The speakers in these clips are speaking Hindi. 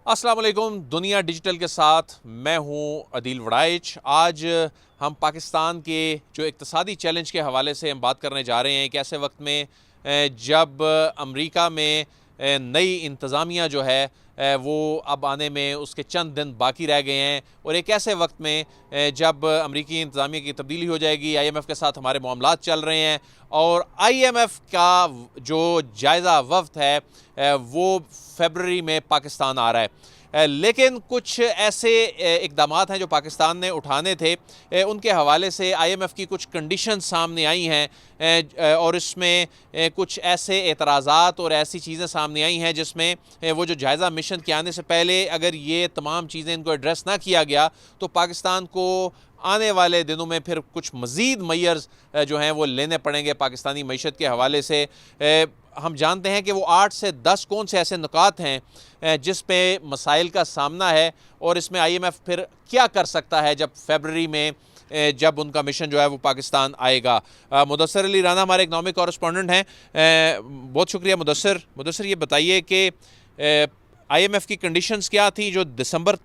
अस्सलाम वालेकुम। दुनिया डिजिटल के साथ मैं हूं अदील वड़ाइच। आज हम पाकिस्तान के जो इक़्तिसादी चैलेंज के हवाले से हम बात करने जा रहे हैं कि ऐसे वक्त में जब अमेरिका में नई इंतज़ामिया जो है वो अब आने में उसके चंद दिन बाकी रह गए हैं, और एक ऐसे वक्त में जब अमेरिकी इंतज़ामिया की तब्दीली हो जाएगी, IMF के साथ हमारे मामलात चल रहे हैं और IMF का जो जायज़ा वफ़द है वो फरवरी में पाकिस्तान आ रहा है। लेकिन कुछ ऐसे इक़दामात हैं जो पाकिस्तान ने उठाने थे, उनके हवाले से IMF की कुछ कंडीशन सामने आई हैं और इसमें कुछ ऐसे एतराज़ात और ऐसी चीज़ें सामने आई हैं जिसमें वो जो जायज़ा मिशन के आने से पहले अगर ये तमाम चीज़ें इनको एड्रेस ना किया गया तो पाकिस्तान को आने वाले दिनों में फिर कुछ मज़ीद मेयर्स जो हैं वो लेने पड़ेंगे पाकिस्तानी मईशत के हवाले से। हम जानते हैं कि वो 8 से 10 कौन से ऐसे नुकात हैं जिस पे मसाइल का सामना है, और इसमें IMF फिर क्या कर सकता है जब फरवरी में जब उनका मिशन जो है वो पाकिस्तान आएगा। मुदस्सिर अली राना हमारे इकनॉमिक कॉरेस्पॉन्डेंट हैं। बहुत शुक्रिया मुदस्सिर, ये बताइए कि IMF की कंडीशंस क्या थी जो दिसंबर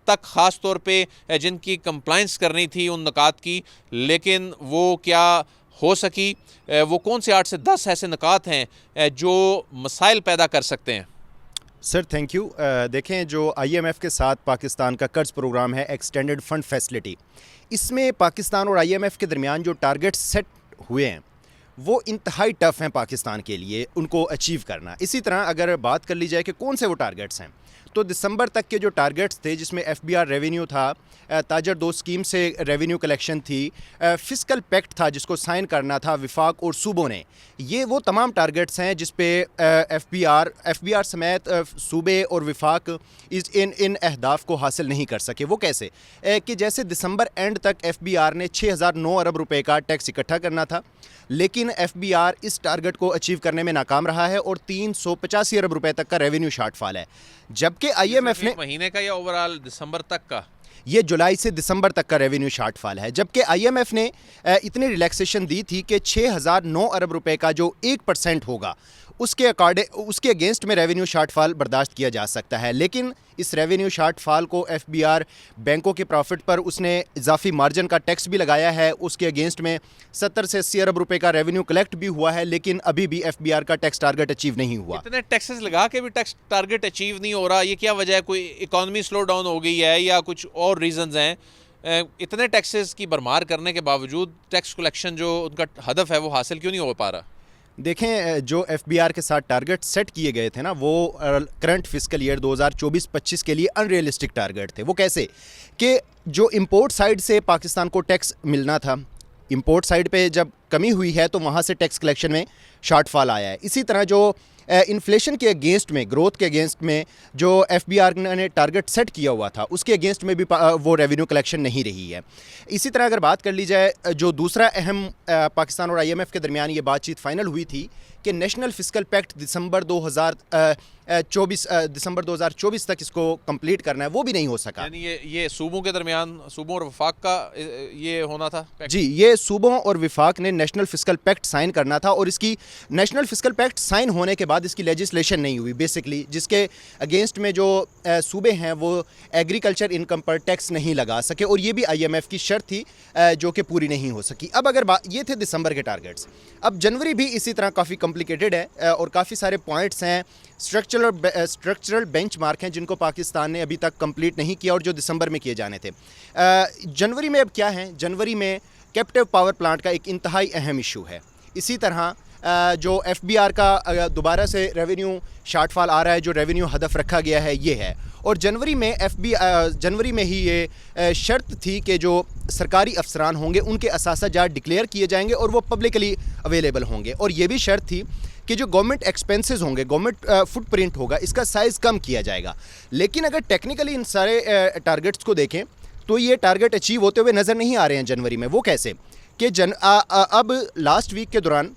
तक ख़ास तौर पे जिनकी कंप्लाइंस करनी थी उन नुकात की, लेकिन वो क्या हो सकी? वो कौन से 8 से 10 ऐसे नुकात हैं जो मसाइल पैदा कर सकते हैं? Sir thank you. देखें, जो IMF के साथ पाकिस्तान का कर्ज प्रोग्राम है एक्सटेंडेड फंड फैसिलिटी, इसमें पाकिस्तान और IMF के दरमियान जो टारगेट सेट हुए हैं वो इंतहाई टफ़ हैं पाकिस्तान के लिए उनको अचीव करना। इसी तरह अगर बात कर ली जाए कि कौन से वो टारगेट्स हैं, तो दिसंबर तक के जो टारगेट्स थे जिसमें FBR रेवेन्यू था, ताजर 2 स्कीम से रेवेन्यू कलेक्शन थी, फिस्कल पैक्ट था जिसको साइन करना था विफाक और सूबों ने, ये वो तमाम टारगेट्स हैं जिस पे FBR समेत सूबे और विफाक इन अहदाफ को हासिल नहीं कर सके। वो कैसे? कि जैसे दिसंबर एंड तक FBR ने 6009 अरब रुपए का टैक्स इकट्ठा करना था, लेकिन FBR इस टारगेट को अचीव करने में नाकाम रहा है और 385 अरब रुपए तक का रेवेन्यू शॉर्टफॉल है। जबकि IMF ने महीने का या ओवरऑल दिसंबर तक का? ये जुलाई से दिसंबर तक का रेवेन्यू शॉर्टफॉल है। जबकि IMF ने इतनी रिलैक्सेशन दी थी कि 6009 अरब रुपए का जो 1% होगा उसके अगेंस्ट में रेवेन्यू शॉर्टफॉल बर्दाश्त किया जा सकता है। लेकिन इस रेवेन्यू शॉर्टफॉल को FBR बैंकों के प्रॉफिट पर उसने इजाफी मार्जिन का टैक्स भी लगाया है, उसके अगेंस्ट में 70 से 80 अरब रुपए का रेवेन्यू कलेक्ट भी हुआ है, लेकिन अभी भी FBR का टैक्स टारगेट अचीव नहीं हुआ। इतने टैक्सेस लगा के भी टैक्स टारगेट अचीव नहीं हो रहा, ये क्या वजह है? कोई इकॉनमी स्लो डाउन हो गई है या कुछ और रीजंस हैं? इतने टैक्सेस की भरमार करने के बावजूद टैक्स कलेक्शन जो उनका हदफ है वो हासिल क्यों नहीं हो पा रहा? देखें, जो FBR के साथ टारगेट सेट किए गए थे ना, वो करंट फिस्कल ईयर 2024-25 के लिए अनरियलिस्टिक टारगेट थे। वो कैसे? कि जो इंपोर्ट साइड से पाकिस्तान को टैक्स मिलना था, इंपोर्ट साइड पे जब कमी हुई है तो वहाँ से टैक्स कलेक्शन में शॉर्टफॉल आया है। इसी तरह जो इन्फ्लेशन के अगेंस्ट में, ग्रोथ के अगेंस्ट में जो FBR ने टारगेट सेट किया हुआ था उसके अगेंस्ट में भी वो रेवेन्यू कलेक्शन नहीं रही है। इसी तरह अगर बात कर ली जाए, जो दूसरा अहम पाकिस्तान और IMF के दरमियान ये बातचीत फाइनल हुई थी कि नेशनल फिस्कल पैक्ट दिसंबर 2024 तक इसको कंप्लीट करना है, वो भी नहीं हो सका। यानी ये सूबों के दरमियान, सूबों और वफाक का ये होना था जी, ये सूबों और विफाक ने नेशनल फिस्कल पैक्ट साइन करना था, और इसकी नेशनल फिस्कल पैक्ट साइन होने के बाद इसकी लेजिस्लेशन नहीं हुई बेसिकली, जिसके अगेंस्ट में जो सूबे हैं वो एग्रीकल्चर इनकम पर टैक्स नहीं लगा सके, और ये भी IMF की शर्त थी जो कि पूरी नहीं हो सकी। अब अगर ये थे दिसंबर के टारगेट्स। अब जनवरी भी इसी तरह काफ़ी कॉम्प्लिकेटेड है और काफ़ी सारे पॉइंट्स हैं, स्ट्रक्चरल बेंचमार्क हैं जिनको पाकिस्तान ने अभी तक कंप्लीट नहीं किया और जो दिसंबर में किए जाने थे। जनवरी में अब क्या है? जनवरी में कैप्टिव पावर प्लांट का एक इंतहाई अहम इशू है। इसी तरह जो FBR का दोबारा से रेवेन्यू शॉर्टफॉल आ रहा है, जो रेवेन्यू हदफ रखा गया है ये है। और जनवरी में ही ये शर्त थी कि जो सरकारी अफसरान होंगे उनके असासा-जात डिक्लेयर किए जाएंगे और वो पब्लिकली अवेलेबल होंगे, और ये भी शर्त थी कि जो गवर्नमेंट एक्सपेंसेस होंगे, गवर्नमेंट फुटप्रिंट होगा, इसका साइज़ कम किया जाएगा। लेकिन अगर टेक्निकली इन सारे टारगेट्स को देखें तो ये टारगेट अचीव होते हुए नज़र नहीं आ रहे हैं जनवरी में। वो कैसे? कि अब लास्ट वीक के दौरान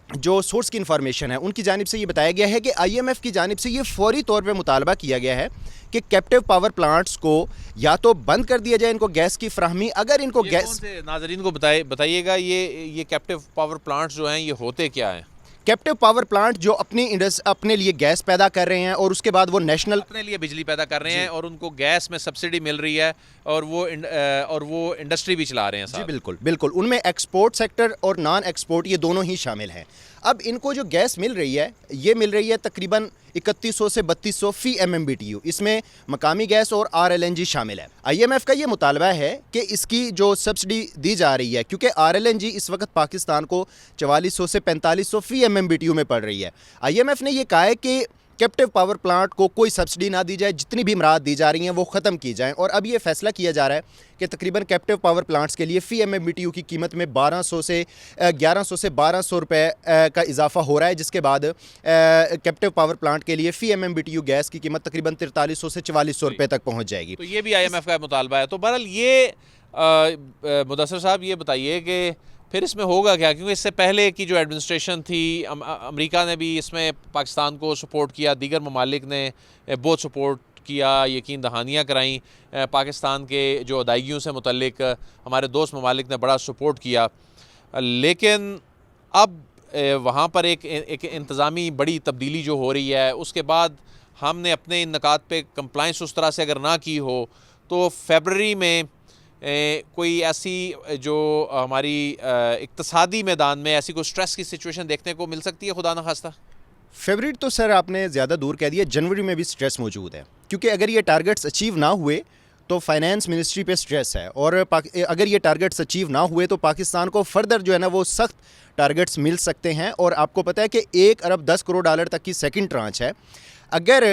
जो सोर्स की इन्फॉर्मेशन है उनकी जानिब से ये बताया गया है कि IMF की जानिब से ये फौरी तौर पे मुतालबा किया गया है कि कैप्टिव पावर प्लांट्स को या तो बंद कर दिया जाए, इनको गैस की फ्राहमी, अगर इनको गैस, नाजरीन को बताइएगा ये कैप्टिव पावर प्लांट्स जो हैं ये होते क्या हैं? कैप्टिव पावर प्लांट जो अपने लिए गैस पैदा कर रहे हैं और उसके बाद वो नेशनल अपने लिए बिजली पैदा कर रहे हैं और उनको गैस में सब्सिडी मिल रही है और वो इंडस्ट्री भी चला रहे हैं जी साथ। बिल्कुल बिल्कुल, उनमें एक्सपोर्ट सेक्टर और नॉन एक्सपोर्ट ये दोनों ही शामिल हैं। अब इनको जो गैस मिल रही है ये मिल रही है तकरीबन 3100 से 3200 फी MMBTU, इसमें मकामी गैस और RLNG शामिल है। IMF का ये मुतालबा है कि इसकी जो सब्सिडी दी जा रही है, क्योंकि RLNG इस वक्त पाकिस्तान को 4400 से 4500 फी MMBTU में पड़ रही है। IMF ने ये कहा है कि कैप्टिव पावर प्लांट को कोई सब्सिडी ना दी जाए, जितनी भी इमरात दी जा रही हैं वो ख़त्म की जाएं। और अब ये फैसला किया जा रहा है कि तकरीबन कैप्टिव पावर प्लांट्स के लिए फ़ी MMBTU की कीमत में 1100 से 1200 रुपए का इजाफा हो रहा है, जिसके बाद कैप्टिव पावर प्लांट के लिए फ़ी MMBTU गैस की कीमत तकरीबन 4300 से 4400 रुपए तक पहुँच जाएगी। तो ये भी IMF का मुतालबा है। तो बहरहाल ये मुदस्सिर साहब ये बताइए कि फिर इसमें होगा क्या, क्योंकि इससे पहले की जो एडमिनिस्ट्रेशन थी अमेरिका ने भी इसमें पाकिस्तान को सपोर्ट किया, दीगर ममालिक ने बहुत सपोर्ट किया, यकीन दहानियाँ कराई, पाकिस्तान के जो अदायगियों से मुतल्लिक हमारे दोस्त ममालिक ने बड़ा सपोर्ट किया। लेकिन अब वहाँ पर एक इंतज़ामी बड़ी तब्दीली जो हो रही है, उसके बाद हमने अपने इन निकात पे कंप्लाइंस उस तरह से अगर ना की हो तो फरवरी में कोई ऐसी जो हमारी इक्तिसादी मैदान में ऐसी कोई स्ट्रेस की सिचुएशन देखने को मिल सकती है, खुदा न खास्ता। फरवरी तो सर आपने ज़्यादा दूर कह दिया, जनवरी में भी स्ट्रेस मौजूद है, क्योंकि अगर ये टारगेट्स अचीव ना हुए तो फाइनेंस मिनिस्ट्री पे स्ट्रेस है, और अगर ये टारगेट्स अचीव ना हुए तो पाकिस्तान को फर्दर जो है ना वो सख्त टारगेट्स मिल सकते हैं। और आपको पता है कि 1 अरब 10 करोड़ डॉलर तक की सेकंड ट्रांच है। अगर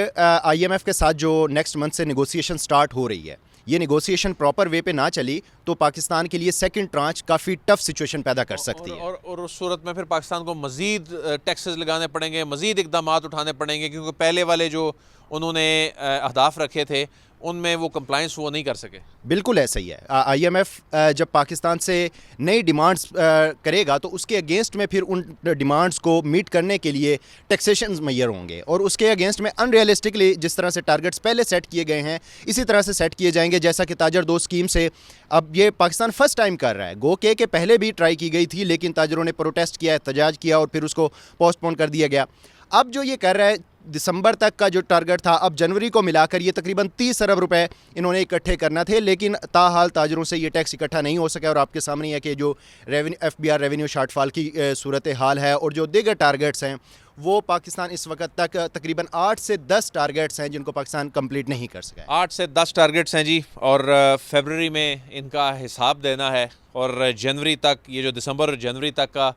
IMF के साथ जो नेक्स्ट मंथ से नेगोशिएशन स्टार्ट हो रही है, ये नेगोशिएशन प्रॉपर वे पे ना चली तो पाकिस्तान के लिए सेकंड ट्रांच काफ़ी टफ सिचुएशन पैदा कर सकती है। और उस सूरत में फिर पाकिस्तान को मज़ीद टैक्सेस लगाने पड़ेंगे, मज़ीद इक़दाम उठाने पड़ेंगे, क्योंकि पहले वाले जो उन्होंने अहदाफ रखे थे उनमें वो कंप्लाइंस वो नहीं कर सके। बिल्कुल ऐसा ही है। IMF जब पाकिस्तान से नई डिमांड्स करेगा तो उसके अगेंस्ट में फिर उन डिमांड्स को मीट करने के लिए टैक्सेशन मैयर होंगे, और उसके अगेंस्ट में अनरियलिस्टिकली जिस तरह से टारगेट्स पहले सेट किए गए हैं इसी तरह से सेट किए जाएंगे, जैसा कि ताजर दो स्कीम से अब ये पाकिस्तान फर्स्ट टाइम कर रहा है। गो के पहले भी ट्राई की गई थी, लेकिन ताजरों ने प्रोटेस्ट किया, एहतजाज किया और फिर उसको पोस्टपोन कर दिया गया। अब जो ये कर रहा है दिसंबर तक का जो टारगेट था, अब जनवरी को मिलाकर ये तकरीबन 30 अरब रुपए इन्होंने इकट्ठे करना थे, लेकिन ताहाल ताजरों से ये टैक्स इकट्ठा नहीं हो सका। और आपके सामने है कि जो FBR रेवेन्यू शार्टफॉल की सूरत हाल है, और जो दीगर टारगेट्स हैं वो पाकिस्तान इस वक्त तक तकरीबन 8 से 10 टारगेट्स हैं जिनको पाकिस्तान कंप्लीट नहीं कर सका है। 8 से 10 टारगेट्स हैं जी, और फरवरी में इनका हिसाब देना है, और जनवरी तक, ये जो दिसंबर और जनवरी तक का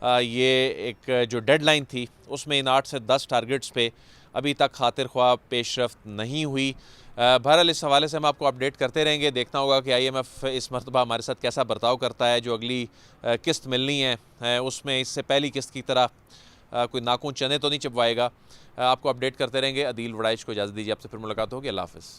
ये एक जो डेडलाइन थी उसमें इन 8 से 10 टारगेट्स पे अभी तक खातिर ख्वाह पेशरफ्त नहीं हुई। बहरहाल इस हवाले से हम आपको अपडेट करते रहेंगे। देखना होगा कि IMF इस मरतबा हमारे साथ कैसा बर्ताव करता है। जो अगली किस्त मिलनी है उसमें इससे पहली किस्त की तरह कोई नाखून चने तो नहीं चिपवाएगा। आपको अपडेट करते रहेंगे। अदील वड़ाइच को इजाज़त दीजिए, आपसे फिर मुलाकात होगी। अल्लाह हाफ़िज़।